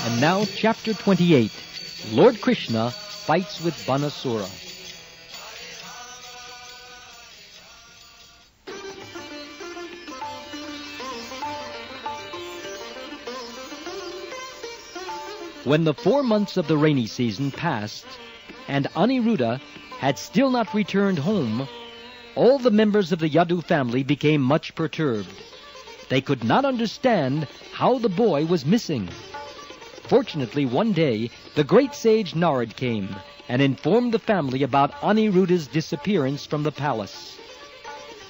And now, Chapter 28. Lord Krishna fights with Banasura. When the 4 months of the rainy season passed, and Aniruddha had still not returned home, all the members of the Yadu family became much perturbed. They could not understand how the boy was missing. Fortunately, one day, the great sage Narad came and informed the family about Aniruddha's disappearance from the palace.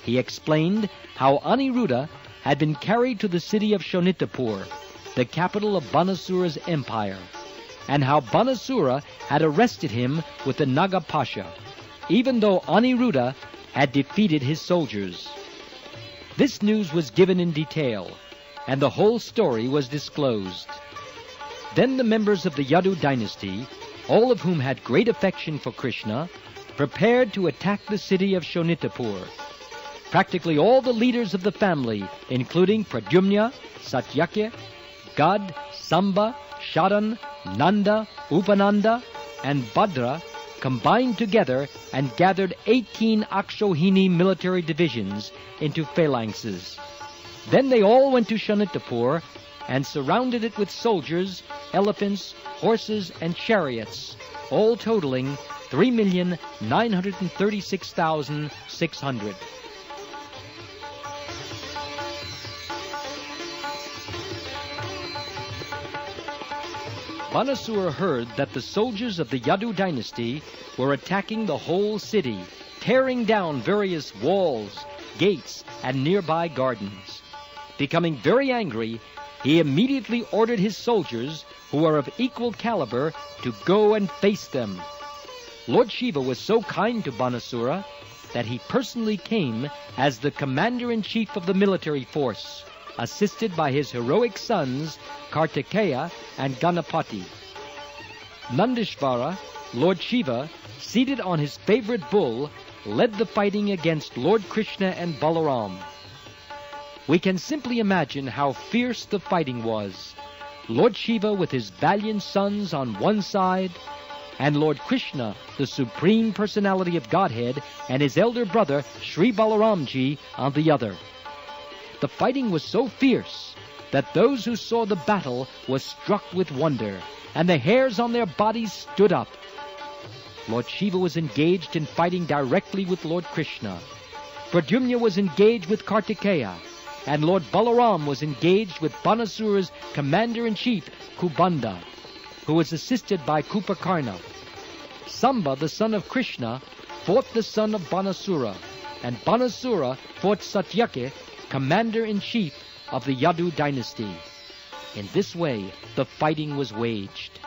He explained how Aniruddha had been carried to the city of Shonitapur, the capital of Banasura's empire, and how Banasura had arrested him with the Naga Pasha, even though Aniruddha had defeated his soldiers. This news was given in detail, and the whole story was disclosed. Then the members of the Yadu dynasty, all of whom had great affection for Krishna, prepared to attack the city of Shonitapur. Practically all the leaders of the family, including Pradyumna, Satyaki, Gad, Samba, Sharan, Nanda, Upananda, and Bhadra, combined together and gathered 18 Akshohini military divisions into phalanxes. Then they all went to Shonitapur and surrounded it with soldiers, elephants, horses, and chariots, all totaling 3,936,600. Banasura heard that the soldiers of the Yadu dynasty were attacking the whole city, tearing down various walls, gates, and nearby gardens. Becoming very angry, he immediately ordered his soldiers, who were of equal caliber, to go and face them. Lord Shiva was so kind to Banasura that he personally came as the commander-in-chief of the military force, assisted by his heroic sons Kartikeya and Ganapati. Nandishvara, Lord Shiva, seated on his favorite bull, led the fighting against Lord Krishna and Balaram. We can simply imagine how fierce the fighting was. Lord Shiva with his valiant sons on one side, and Lord Krishna, the Supreme Personality of Godhead, and his elder brother, Sri Balaramji, on the other. The fighting was so fierce that those who saw the battle were struck with wonder, and the hairs on their bodies stood up. Lord Shiva was engaged in fighting directly with Lord Krishna. Pradyumna was engaged with Kartikeya, and Lord Balaram was engaged with Banasura's commander-in-chief, Kubanda, who was assisted by Kupakarna. Samba, the son of Krishna, fought the son of Banasura, and Banasura fought Satyaki, commander-in-chief of the Yadu dynasty. In this way, the fighting was waged.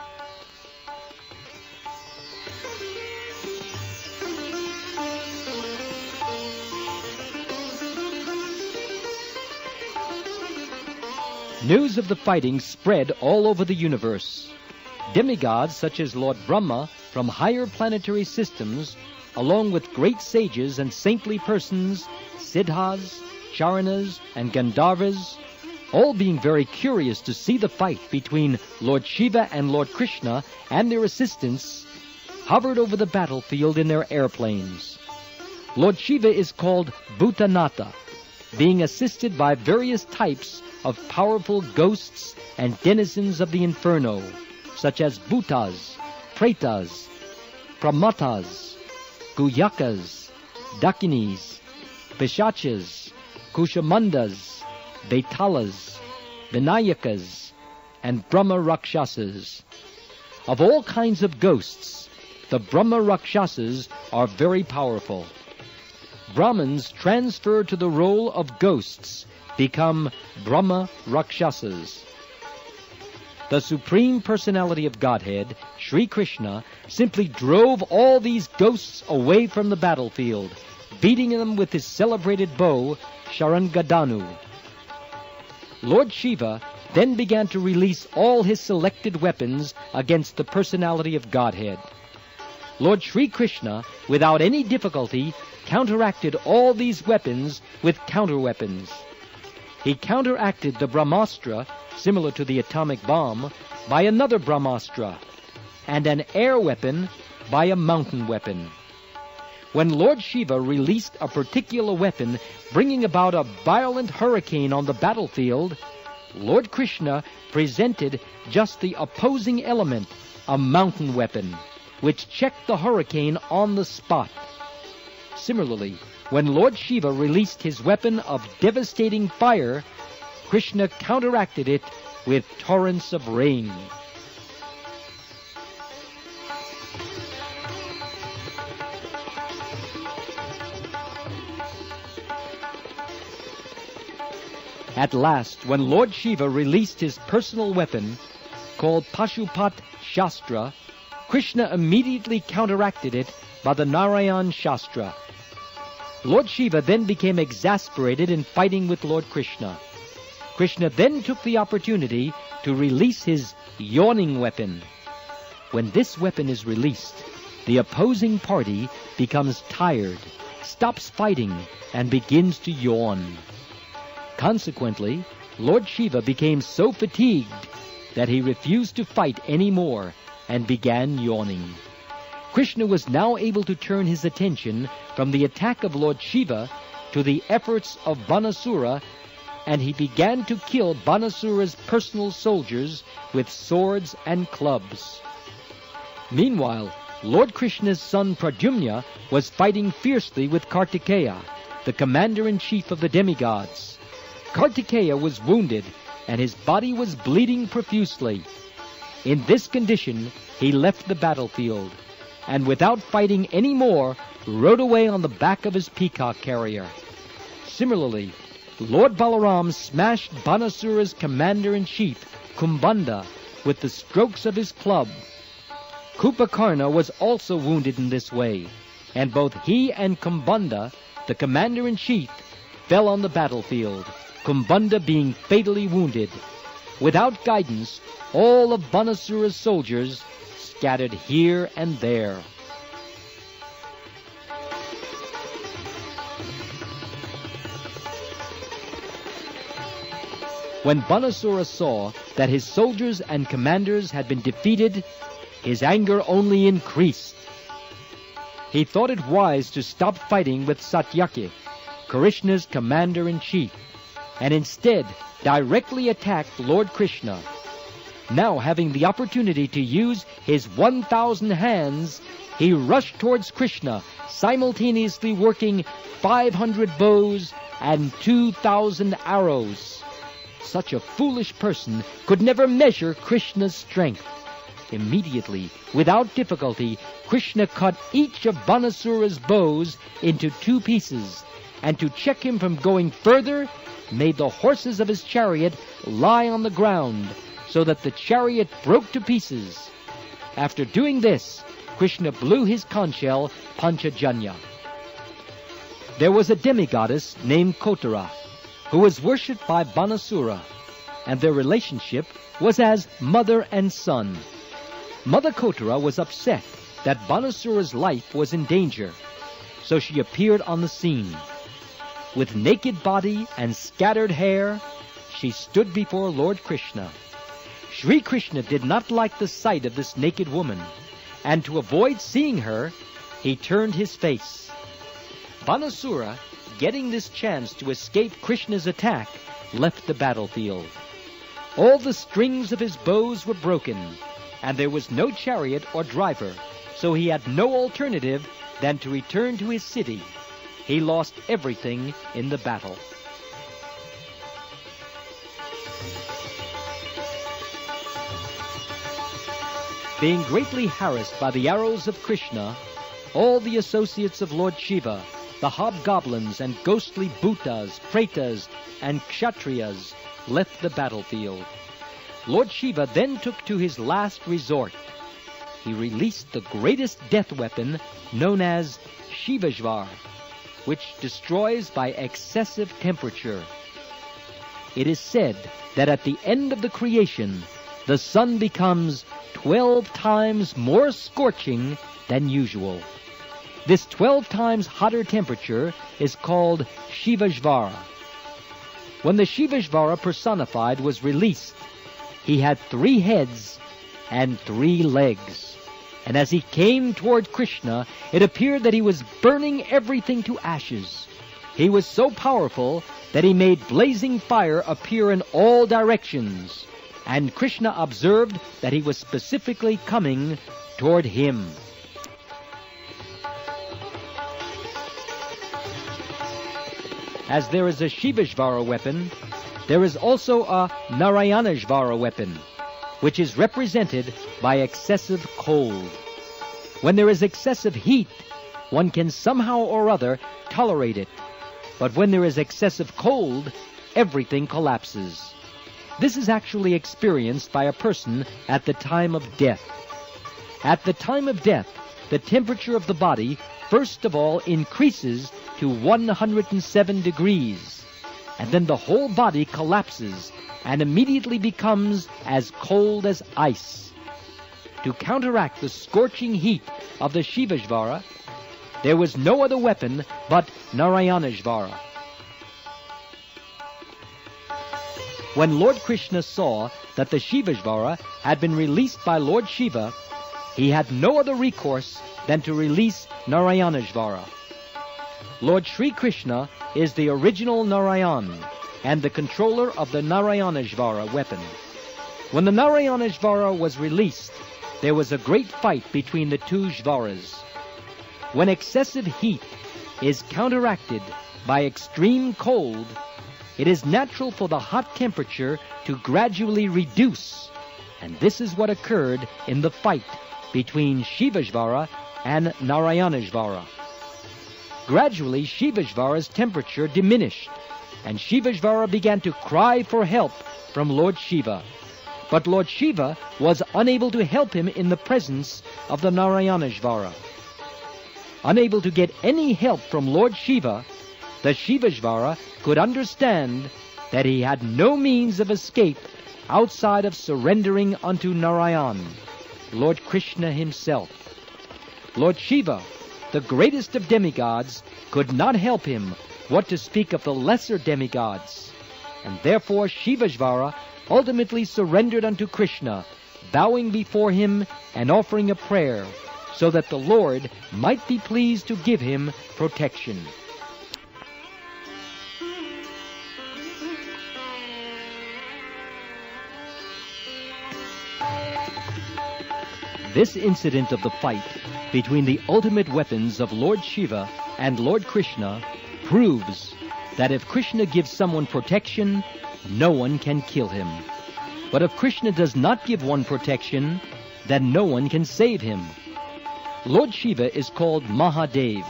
News of the fighting spread all over the universe. Demigods such as Lord Brahma from higher planetary systems, along with great sages and saintly persons, Siddhas, Charanas, and Gandharvas, all being very curious to see the fight between Lord Shiva and Lord Krishna and their assistants, hovered over the battlefield in their airplanes. Lord Shiva is called Bhutanatha, being assisted by various types of powerful ghosts and denizens of the inferno, such as Bhutas, Pretas, Pramatas, Guyakas, Dakinis, Pishachas, Kushamandas, Betalas, Vinayakas, and Brahma Rakshasas. Of all kinds of ghosts, the Brahma Rakshasas are very powerful. Brahmins transferred to the role of ghosts become Brahma Rakshasas. The Supreme Personality of Godhead, Sri Krishna, simply drove all these ghosts away from the battlefield, beating them with his celebrated bow, Sharangadanu. Lord Shiva then began to release all his selected weapons against the Personality of Godhead. Lord Sri Krishna, without any difficulty, counteracted all these weapons with counter-weapons. He counteracted the Brahmastra, similar to the atomic bomb, by another Brahmastra, and an air weapon by a mountain weapon. When Lord Shiva released a particular weapon, bringing about a violent hurricane on the battlefield, Lord Krishna presented just the opposing element, a mountain weapon, which checked the hurricane on the spot. Similarly, when Lord Shiva released his weapon of devastating fire, Krishna counteracted it with torrents of rain. At last, when Lord Shiva released his personal weapon, called Pashupat Shastra, Krishna immediately counteracted it by the Narayan Shastra. Lord Shiva then became exasperated in fighting with Lord Krishna. Krishna then took the opportunity to release his yawning weapon. When this weapon is released, the opposing party becomes tired, stops fighting, and begins to yawn. Consequently, Lord Shiva became so fatigued that he refused to fight any more and began yawning. Krishna was now able to turn his attention from the attack of Lord Shiva to the efforts of Banasura, and he began to kill Banasura's personal soldiers with swords and clubs. Meanwhile, Lord Krishna's son Pradyumna was fighting fiercely with Kartikeya, the commander-in-chief of the demigods. Kartikeya was wounded, and his body was bleeding profusely. In this condition, he left the battlefield, and without fighting any more, rode away on the back of his peacock carrier. Similarly, Lord Balaram smashed Banasura's commander-in-chief, Kumbhanda, with the strokes of his club. Kupakarna was also wounded in this way, and both he and Kumbhanda, the commander-in-chief, fell on the battlefield, Kumbhanda being fatally wounded. Without guidance, all of Banasura's soldiers scattered here and there. When Banasura saw that his soldiers and commanders had been defeated, his anger only increased. He thought it wise to stop fighting with Satyaki, Krishna's commander-in-chief, and instead directly attacked Lord Krishna. Now, having the opportunity to use his 1,000 hands, he rushed towards Krishna, simultaneously working 500 bows and 2,000 arrows. Such a foolish person could never measure Krishna's strength. Immediately, without difficulty, Krishna cut each of Banasura's bows into 2 pieces, and to check him from going further, made the horses of his chariot lie on the ground, so that the chariot broke to pieces. After doing this, Krishna blew his conch shell, Panchajanya. There was a demigoddess named Kotara, who was worshipped by Banasura, and their relationship was as mother and son. Mother Kotara was upset that Banasura's life was in danger, so she appeared on the scene. With naked body and scattered hair, she stood before Lord Krishna. Sri Krishna did not like the sight of this naked woman, and to avoid seeing her, he turned his face. Banasura, getting this chance to escape Krishna's attack, left the battlefield. All the strings of his bows were broken, and there was no chariot or driver, so he had no alternative than to return to his city. He lost everything in the battle. Being greatly harassed by the arrows of Krishna, all the associates of Lord Shiva, the hobgoblins and ghostly bhutas, pretas, and kshatriyas, left the battlefield. Lord Shiva then took to his last resort. He released the greatest death weapon known as Shivajvar, which destroys by excessive temperature. It is said that at the end of the creation, the sun becomes 12 times more scorching than usual. This 12 times hotter temperature is called Shivashvara. When the Shivashvara personified was released, he had 3 heads and 3 legs. And as he came toward Krishna, it appeared that he was burning everything to ashes. He was so powerful that he made blazing fire appear in all directions, and Krishna observed that he was specifically coming toward him. As there is a Shivashvara weapon, there is also a Narayanashvara weapon, which is represented by excessive cold. When there is excessive heat, one can somehow or other tolerate it. But when there is excessive cold, everything collapses. This is actually experienced by a person at the time of death. At the time of death, the temperature of the body first of all increases to 107 degrees, and then the whole body collapses and immediately becomes as cold as ice. To counteract the scorching heat of the Shivashvara, there was no other weapon but Narayanashvara. When Lord Krishna saw that the Shivashvara had been released by Lord Shiva, he had no other recourse than to release Narayanashvara. Lord Sri Krishna is the original Narayan and the controller of the Narayanashvara weapon. When the Narayanashvara was released, there was a great fight between the 2 Shvaras. When excessive heat is counteracted by extreme cold, it is natural for the hot temperature to gradually reduce, and this is what occurred in the fight between Shivashvara and Narayanashvara. Gradually, Shivashvara's temperature diminished, and Shivashvara began to cry for help from Lord Shiva. But Lord Shiva was unable to help him in the presence of the Narayanashvara. Unable to get any help from Lord Shiva, the Shivashvara could understand that he had no means of escape outside of surrendering unto Narayan, Lord Krishna himself. Lord Shiva, the greatest of demigods, could not help him, what to speak of the lesser demigods. And therefore Shivashvara ultimately surrendered unto Krishna, bowing before him and offering a prayer, so that the Lord might be pleased to give him protection. This incident of the fight between the ultimate weapons of Lord Shiva and Lord Krishna proves that if Krishna gives someone protection, no one can kill him. But if Krishna does not give one protection, then no one can save him. Lord Shiva is called Mahadev,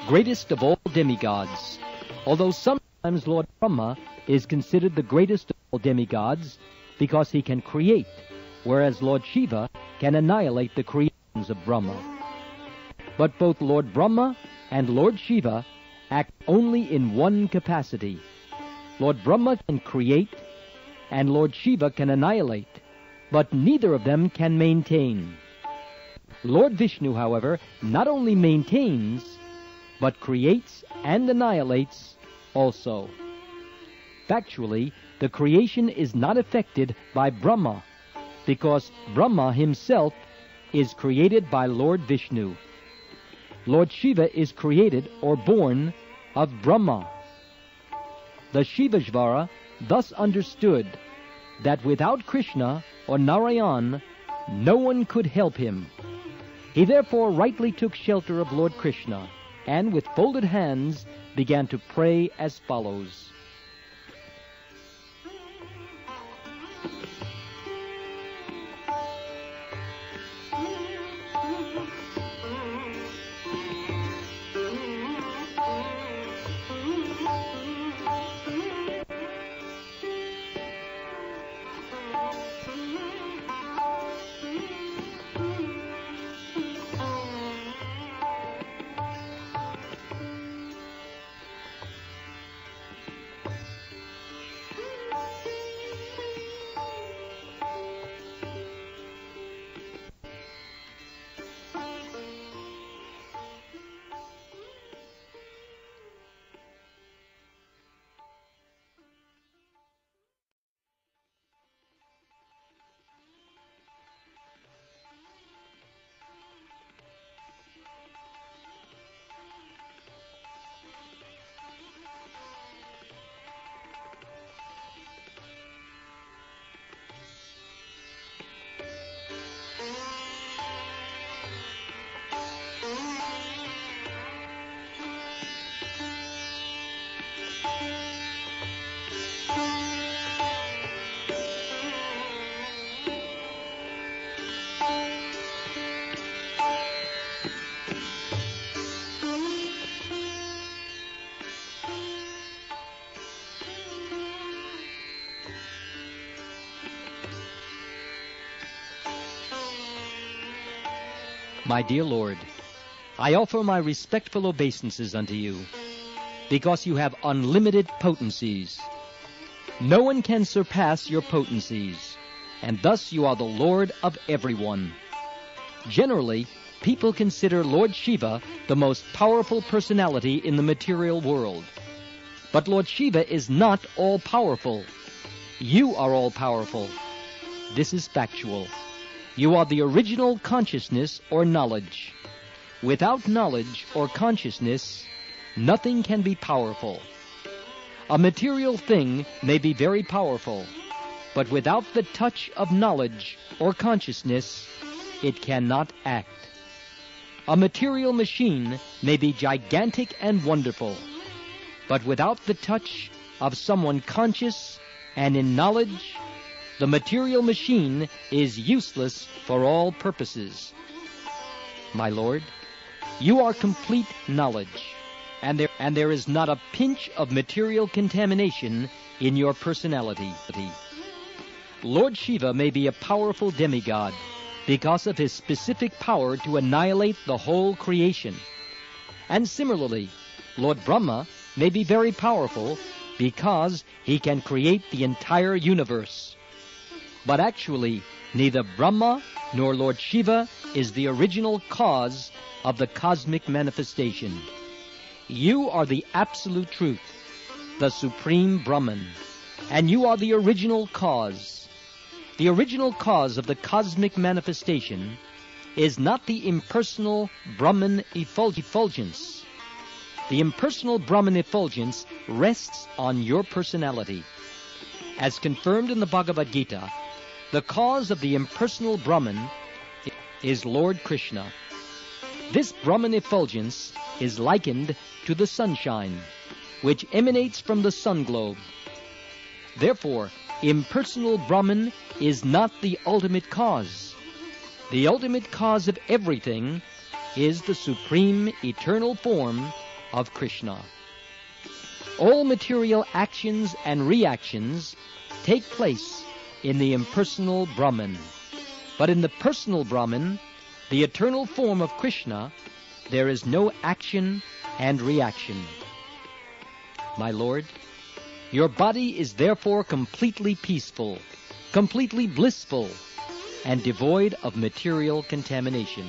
greatest of all demigods, although sometimes Lord Brahma is considered the greatest of all demigods because he can create, whereas Lord Shiva can annihilate the creations of Brahma. But both Lord Brahma and Lord Shiva act only in one capacity. Lord Brahma can create, and Lord Shiva can annihilate, but neither of them can maintain. Lord Vishnu, however, not only maintains, but creates and annihilates also. Factually, the creation is not affected by Brahma, because Brahma himself is created by Lord Vishnu. Lord Shiva is created or born of Brahma. The Shivashvara thus understood that without Krishna or Narayan, no one could help him. He therefore rightly took shelter of Lord Krishna, and with folded hands began to pray as follows. My dear Lord, I offer my respectful obeisances unto you, because you have unlimited potencies. No one can surpass your potencies, and thus you are the Lord of everyone. Generally, people consider Lord Shiva the most powerful personality in the material world. But Lord Shiva is not all-powerful. You are all-powerful. This is factual. You are the original consciousness or knowledge. Without knowledge or consciousness, nothing can be powerful. A material thing may be very powerful, but without the touch of knowledge or consciousness, it cannot act. A material machine may be gigantic and wonderful, but without the touch of someone conscious and in knowledge, the material machine is useless for all purposes. My Lord, you are complete knowledge, and there is not a pinch of material contamination in your personality. Lord Shiva may be a powerful demigod because of his specific power to annihilate the whole creation. And similarly, Lord Brahma may be very powerful because he can create the entire universe. But actually, neither Brahma nor Lord Shiva is the original cause of the cosmic manifestation. You are the absolute truth, the supreme Brahman, and you are the original cause. The original cause of the cosmic manifestation is not the impersonal Brahman effulgence. The impersonal Brahman effulgence rests on your personality. As confirmed in the Bhagavad Gita, the cause of the impersonal Brahman is Lord Krishna. This Brahman effulgence is likened to the sunshine, which emanates from the sun globe. Therefore, impersonal Brahman is not the ultimate cause. The ultimate cause of everything is the supreme eternal form of Krishna. All material actions and reactions take place in the impersonal Brahman. But in the personal Brahman, the eternal form of Krishna, there is no action and reaction. My Lord, your body is therefore completely peaceful, completely blissful, and devoid of material contamination.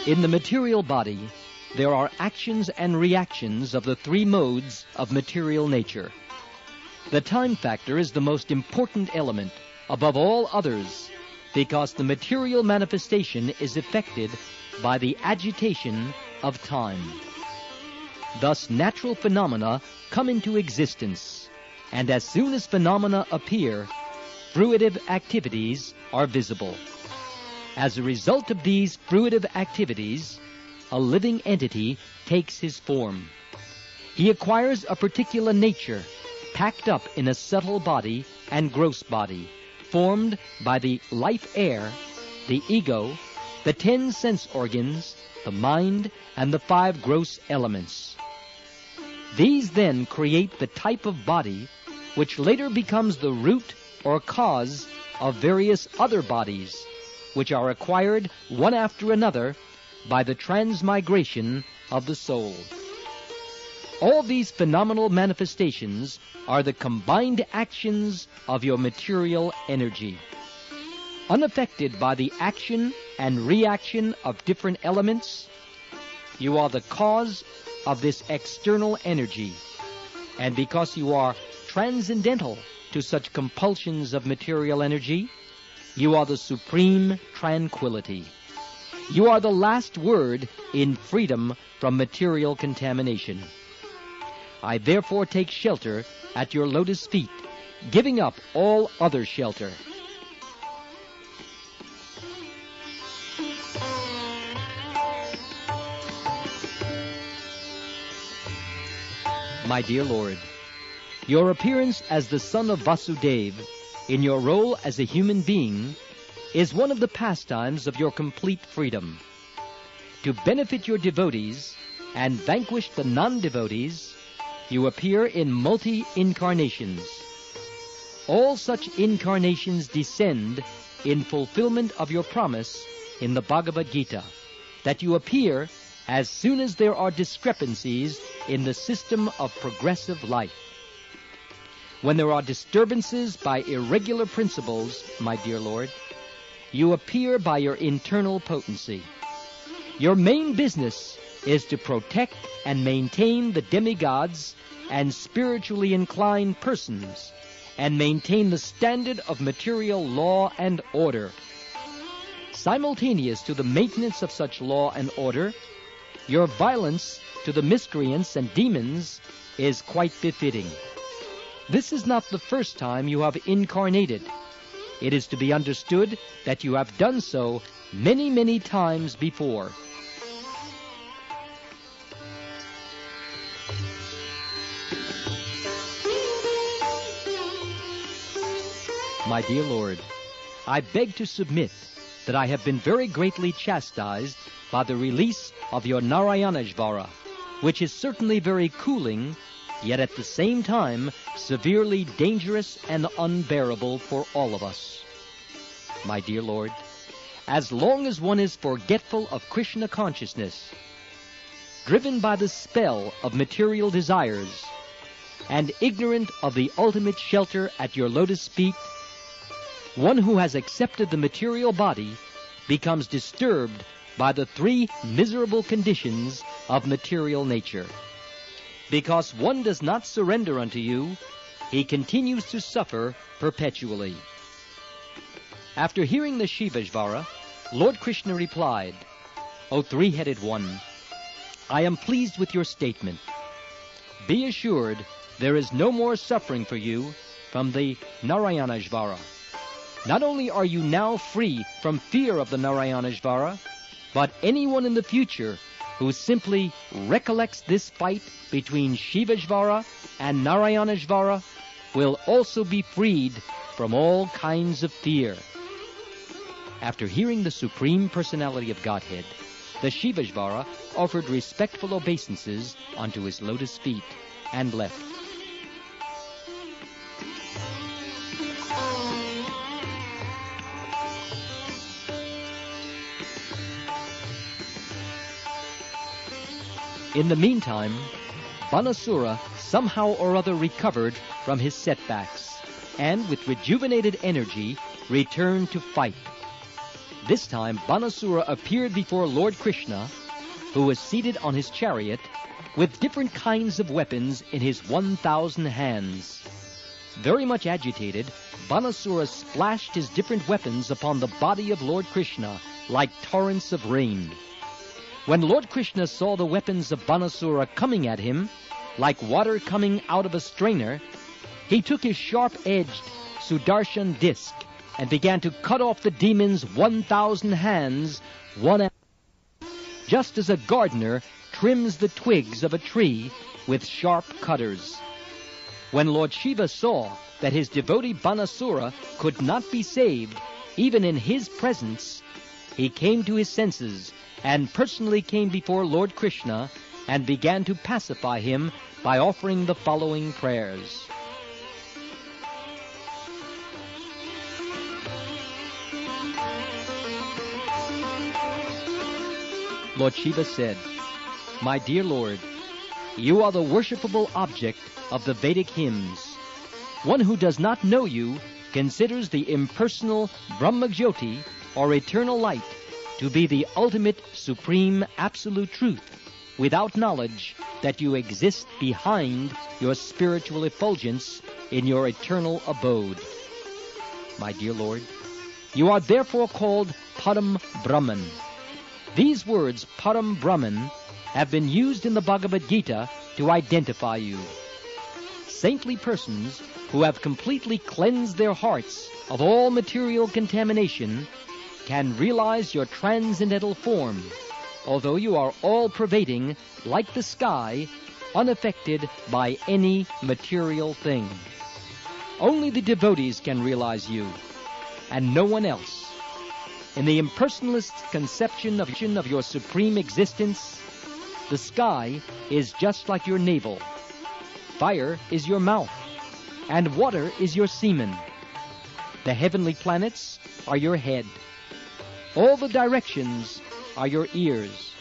In the material body, there are actions and reactions of the three modes of material nature. The time factor is the most important element above all others because the material manifestation is affected by the agitation of time. Thus, natural phenomena come into existence, and as soon as phenomena appear, fruitive activities are visible. As a result of these fruitive activities, a living entity takes his form. He acquires a particular nature, packed up in a subtle body and gross body, formed by the life air, the ego, the 10 sense organs, the mind, and the 5 gross elements. These then create the type of body which later becomes the root or cause of various other bodies, which are acquired one after another by the transmigration of the soul. All these phenomenal manifestations are the combined actions of your material energy. Unaffected by the action and reaction of different elements, you are the cause of this external energy. And because you are transcendental to such compulsions of material energy, you are the supreme tranquility. You are the last word in freedom from material contamination. I therefore take shelter at your lotus feet, giving up all other shelter. My dear Lord, your appearance as the son of Vasudeva in your role as a human being is one of the pastimes of your complete freedom. to benefit your devotees and vanquish the non-devotees, you appear in multi-incarnations. All such incarnations descend in fulfillment of your promise in the Bhagavad Gita, that you appear as soon as there are discrepancies in the system of progressive life. When there are disturbances by irregular principles, my dear Lord, you appear by your internal potency. Your main business is to protect and maintain the demigods and spiritually inclined persons, and maintain the standard of material law and order. Simultaneous to the maintenance of such law and order, your violence to the miscreants and demons is quite befitting. This is not the first time you have incarnated. It is to be understood that you have done so many, many times before. My dear Lord, I beg to submit that I have been very greatly chastised by the release of your Narayaneshvara, which is certainly very cooling, yet at the same time severely dangerous and unbearable for all of us. My dear Lord, as long as one is forgetful of Krishna consciousness, driven by the spell of material desires, and ignorant of the ultimate shelter at your lotus feet, one who has accepted the material body becomes disturbed by the three miserable conditions of material nature. Because one does not surrender unto you, he continues to suffer perpetually. After hearing the Shiveshvara, Lord Krishna replied, O three-headed one, I am pleased with your statement. Be assured there is no more suffering for you from the Narayaneshvara. Not only are you now free from fear of the Narayaneshvara, but anyone in the future who simply recollects this fight between Shiveshvara and Narayaneshvara will also be freed from all kinds of fear. After hearing the Supreme Personality of Godhead, the Shiveshvara offered respectful obeisances unto his lotus feet and left. In the meantime, Banasura somehow or other recovered from his setbacks, and with rejuvenated energy returned to fight. This time Banasura appeared before Lord Krishna, who was seated on his chariot, with different kinds of weapons in his 1,000 hands. Very much agitated, Banasura splashed his different weapons upon the body of Lord Krishna like torrents of rain. When Lord Krishna saw the weapons of Banasura coming at him, like water coming out of a strainer, he took his sharp-edged Sudarshan disc and began to cut off the demon's 1,000 hands, one at a time, just as a gardener trims the twigs of a tree with sharp cutters. When Lord Shiva saw that his devotee Banasura could not be saved, even in his presence, he came to his senses and personally came before Lord Krishna and began to pacify him by offering the following prayers. Lord Shiva said, My dear Lord, you are the worshipable object of the Vedic hymns. One who does not know you considers the impersonal Brahmajyoti, or eternal light, to be the ultimate, supreme, absolute truth, without knowledge that you exist behind your spiritual effulgence in your eternal abode. My dear Lord, you are therefore called Param Brahman. These words, Param Brahman, have been used in the Bhagavad Gita to identify you. Saintly persons who have completely cleansed their hearts of all material contamination can realize your transcendental form, although you are all-pervading like the sky, unaffected by any material thing. Only the devotees can realize you, and no one else. In the impersonalist conception of your supreme existence, the sky is just like your navel, fire is your mouth, and water is your semen. The heavenly planets are your head. All the directions are your ears.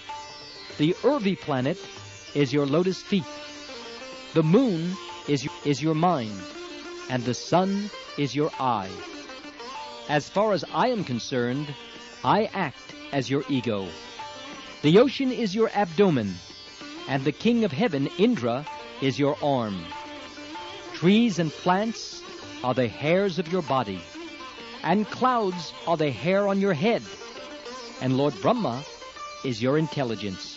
The Urvi planet is your lotus feet. The moon is your mind, and the sun is your eye. As far as I am concerned, I act as your ego. The ocean is your abdomen, and the king of heaven, Indra, is your arm. Trees and plants are the hairs of your body, and clouds are the hair on your head, and Lord Brahma is your intelligence.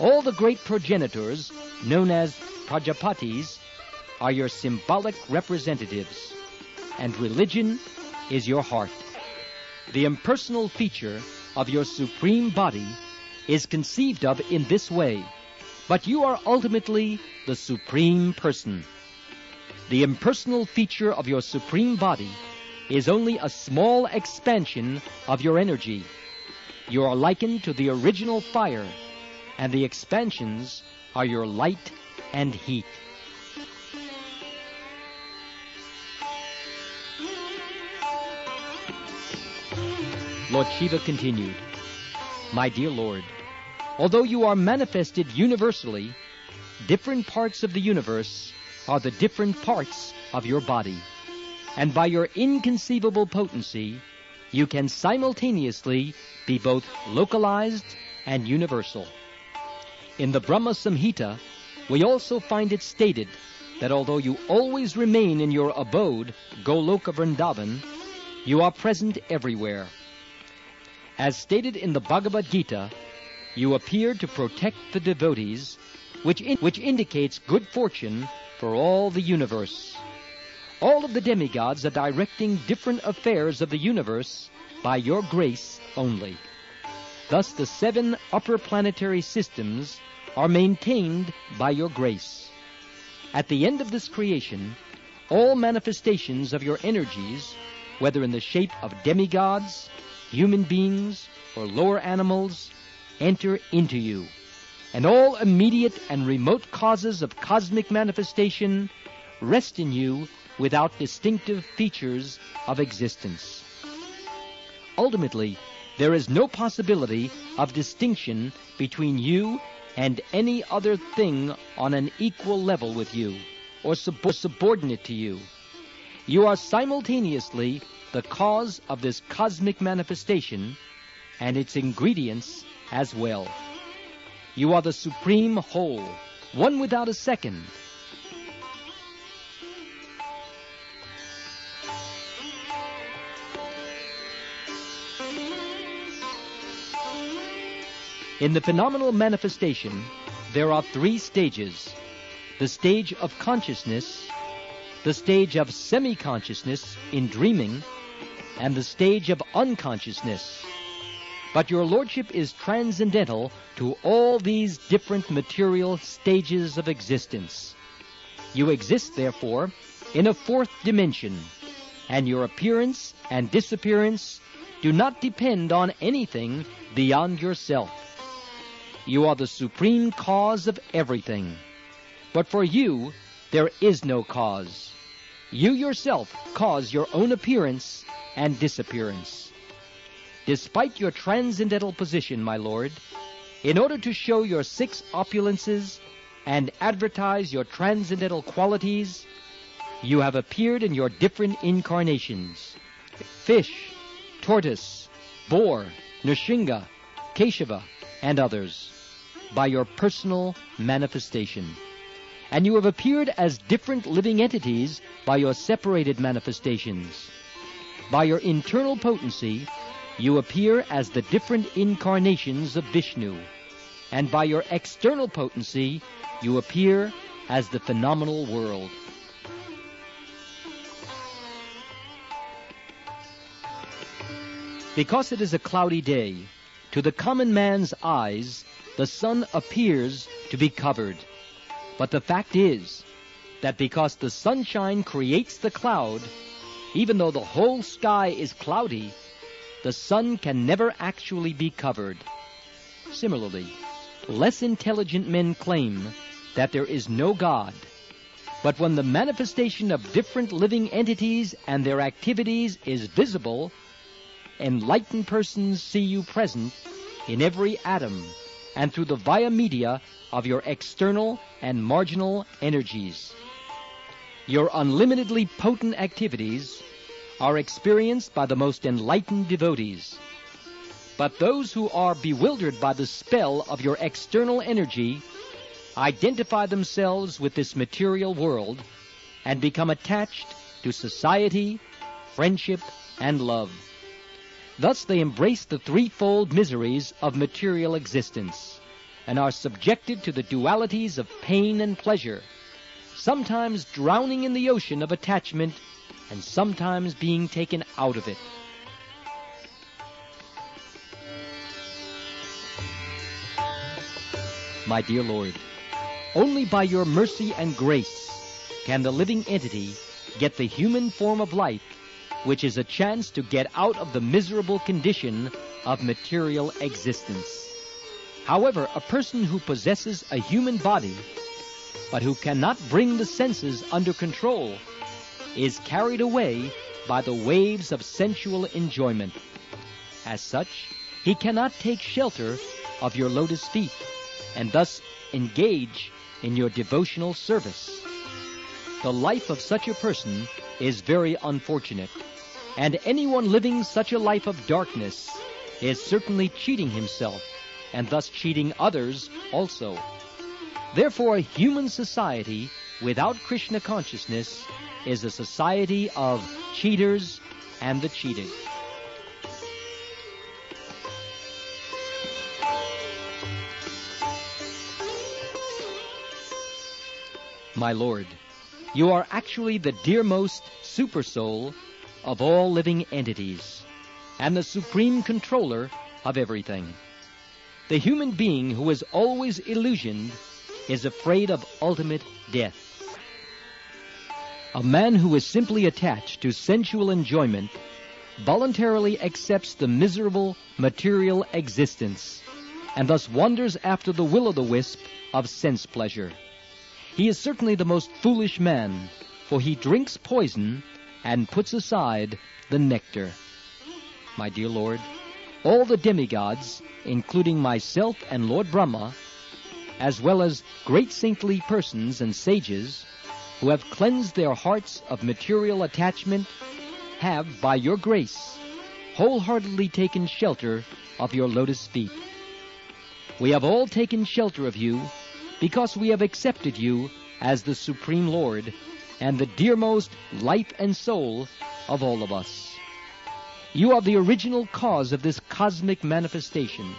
All the great progenitors, known as Prajapatis, are your symbolic representatives, and religion is your heart. The impersonal feature of your supreme body is conceived of in this way, but you are ultimately the supreme person. The impersonal feature of your supreme body is only a small expansion of your energy. You are likened to the original fire, and the expansions are your light and heat. Lord Shiva continued, "My dear Lord, although you are manifested universally, different parts of the universe are the different parts of your body, and by your inconceivable potency, you can simultaneously be both localized and universal. In the Brahma Samhita, we also find it stated that although you always remain in your abode, Goloka Vrindavan, you are present everywhere. As stated in the Bhagavad Gita, you appear to protect the devotees, which indicates good fortune for all the universe. All of the demigods are directing different affairs of the universe by your grace only. Thus the 7 upper planetary systems are maintained by your grace. At the end of this creation, all manifestations of your energies, whether in the shape of demigods, human beings, or lower animals, enter into you, and all immediate and remote causes of cosmic manifestation rest in you without distinctive features of existence. Ultimately, there is no possibility of distinction between you and any other thing on an equal level with you, or subordinate to you. You are simultaneously the cause of this cosmic manifestation and its ingredients as well. You are the supreme whole, one without a second. In the phenomenal manifestation, there are 3 stages: the stage of consciousness, the stage of semi-consciousness in dreaming, and the stage of unconsciousness. But your Lordship is transcendental to all these different material stages of existence. You exist, therefore, in a 4th dimension, and your appearance and disappearance do not depend on anything beyond yourself. You are the supreme cause of everything. But for you, there is no cause. You yourself cause your own appearance and disappearance. Despite your transcendental position, my Lord, in order to show your 6 opulences and advertise your transcendental qualities, you have appeared in your different incarnations: fish, tortoise, boar, Nrsimha, Keshava, and others, by your personal manifestation. And you have appeared as different living entities by your separated manifestations. By your internal potency, you appear as the different incarnations of Vishnu, and by your external potency, you appear as the phenomenal world. Because it is a cloudy day, to the common man's eyes, the sun appears to be covered. But the fact is that because the sunshine creates the cloud, even though the whole sky is cloudy, the sun can never actually be covered. Similarly, less intelligent men claim that there is no God. But when the manifestation of different living entities and their activities is visible, enlightened persons see you present in every atom and through the via media of your external and marginal energies. Your unlimitedly potent activities are experienced by the most enlightened devotees. But those who are bewildered by the spell of your external energy identify themselves with this material world and become attached to society, friendship, and love. Thus they embrace the threefold miseries of material existence and are subjected to the dualities of pain and pleasure, sometimes drowning in the ocean of attachment and sometimes being taken out of it. My dear Lord, only by your mercy and grace can the living entity get the human form of life, which is a chance to get out of the miserable condition of material existence. However, a person who possesses a human body, but who cannot bring the senses under control, is carried away by the waves of sensual enjoyment. As such, he cannot take shelter of your lotus feet, and thus engage in your devotional service. The life of such a person is very unfortunate, and anyone living such a life of darkness is certainly cheating himself, and thus cheating others also. Therefore, a human society without Krishna consciousness is a society of cheaters and the cheated. My Lord, you are actually the dearmost supersoul of all living entities, and the supreme controller of everything. The human being who is always illusioned is afraid of ultimate death. A man who is simply attached to sensual enjoyment voluntarily accepts the miserable material existence, and thus wanders after the will-o'-the-wisp of sense pleasure. He is certainly the most foolish man, for he drinks poison and puts aside the nectar. My dear Lord, all the demigods, including myself and Lord Brahma, as well as great saintly persons and sages who have cleansed their hearts of material attachment, have, by your grace, wholeheartedly taken shelter of your lotus feet. We have all taken shelter of you because we have accepted you as the Supreme Lord and the dearmost life and soul of all of us. You are the original cause of this cosmic manifestation.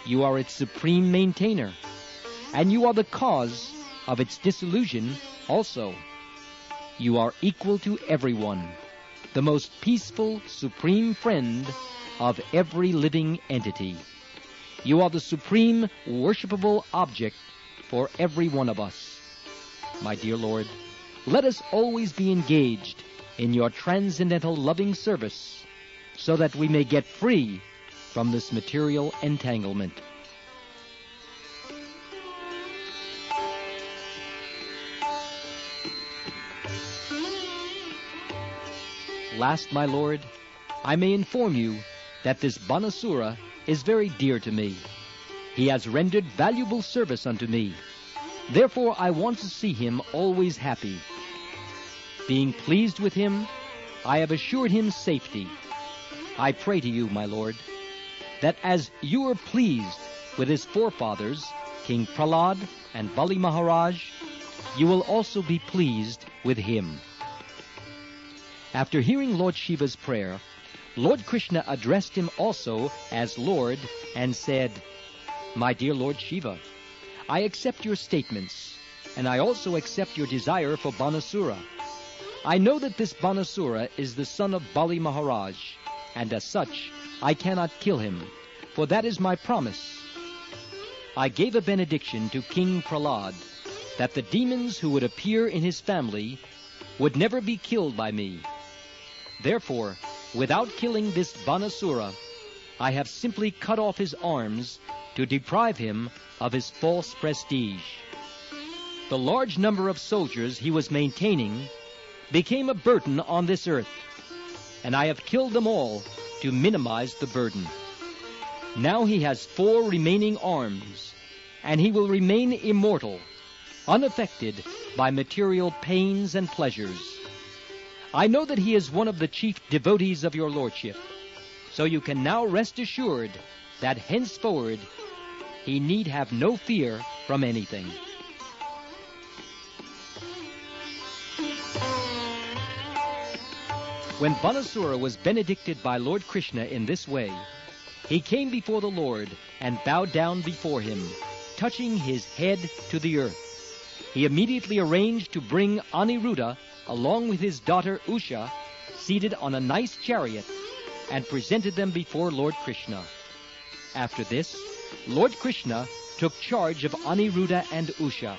You are its supreme maintainer, and you are the cause of its dissolution also. You are equal to everyone, the most peaceful, supreme friend of every living entity. You are the supreme worshipable object for every one of us. My dear Lord, let us always be engaged in your transcendental loving service so that we may get free from this material entanglement. Last, my Lord, I may inform you that this Banasura is very dear to me. He has rendered valuable service unto me. Therefore I want to see him always happy. Being pleased with him, I have assured him safety. I pray to you, my Lord, that as you were pleased with his forefathers, King Prahlad and Bali Maharaj, you will also be pleased with him. After hearing Lord Shiva's prayer, Lord Krishna addressed him also as Lord and said, My dear Lord Shiva, I accept your statements, and I also accept your desire for Banasura. I know that this Banasura is the son of Bali Maharaj, and as such, I cannot kill him, for that is my promise. I gave a benediction to King Prahlad that the demons who would appear in his family would never be killed by me. Therefore, without killing this Banasura, I have simply cut off his arms to deprive him of his false prestige. The large number of soldiers he was maintaining became a burden on this earth, and I have killed them all to minimize the burden. Now he has 4 remaining arms, and he will remain immortal, unaffected by material pains and pleasures. I know that he is one of the chief devotees of your lordship, so you can now rest assured that henceforward he need have no fear from anything. When Banasura was benedicted by Lord Krishna in this way, he came before the Lord and bowed down before him, touching his head to the earth. He immediately arranged to bring Aniruddha, along with his daughter Usha, seated on a nice chariot, and presented them before Lord Krishna. After this, Lord Krishna took charge of Aniruddha and Usha,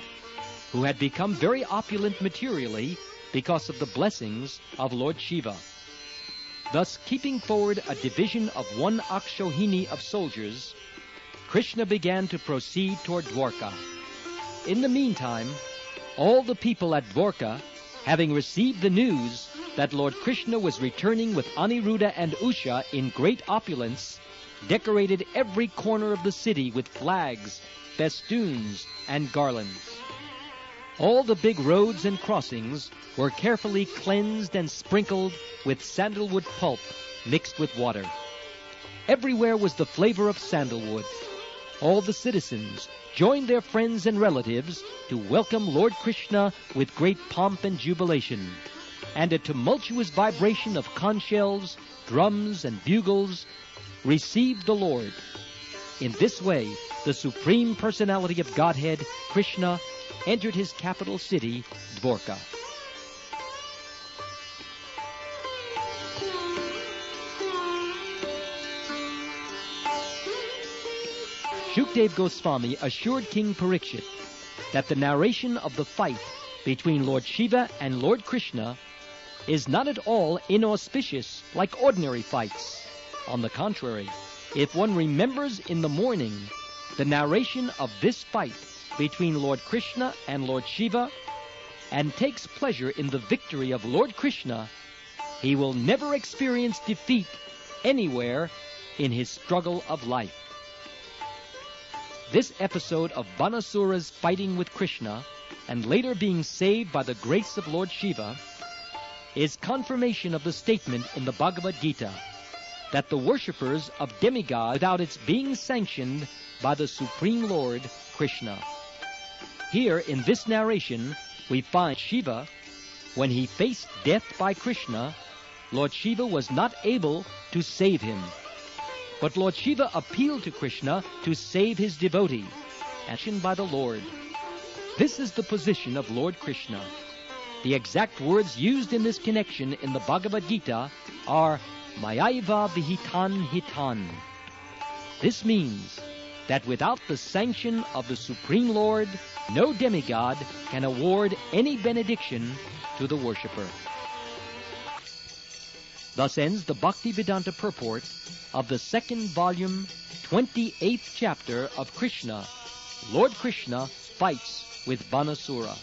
who had become very opulent materially because of the blessings of Lord Shiva. Thus, keeping forward a division of 1 Akshohini of soldiers, Krishna began to proceed toward Dwarka. In the meantime, all the people at Dwarka, having received the news that Lord Krishna was returning with Aniruddha and Usha in great opulence, decorated every corner of the city with flags, festoons, and garlands. All the big roads and crossings were carefully cleansed and sprinkled with sandalwood pulp mixed with water. Everywhere was the flavor of sandalwood. All the citizens joined their friends and relatives to welcome Lord Krishna with great pomp and jubilation, and a tumultuous vibration of conch shells, drums, and bugles received the Lord. In this way, the Supreme Personality of Godhead, Krishna, entered his capital city, Dwarka. Shukdev Goswami assured King Parikshit that the narration of the fight between Lord Shiva and Lord Krishna is not at all inauspicious like ordinary fights. On the contrary, if one remembers in the morning the narration of this fight between Lord Krishna and Lord Shiva, and takes pleasure in the victory of Lord Krishna, he will never experience defeat anywhere in his struggle of life. This episode of Banasura's fighting with Krishna, and later being saved by the grace of Lord Shiva, is confirmation of the statement in the Bhagavad Gita that the worshippers of demigods without its being sanctioned by the Supreme Lord Krishna. Here, in this narration, we find Shiva, when he faced death by Krishna, Lord Shiva was not able to save him. But Lord Shiva appealed to Krishna to save his devotee, actioned by the Lord. This is the position of Lord Krishna. The exact words used in this connection in the Bhagavad Gita are Mayaiva Vihitan Hitan. This means that without the sanction of the Supreme Lord, no demigod can award any benediction to the worshipper. Thus ends the Bhaktivedanta purport of the 2nd volume, 28th chapter of Krishna. Lord Krishna fights with Banasura.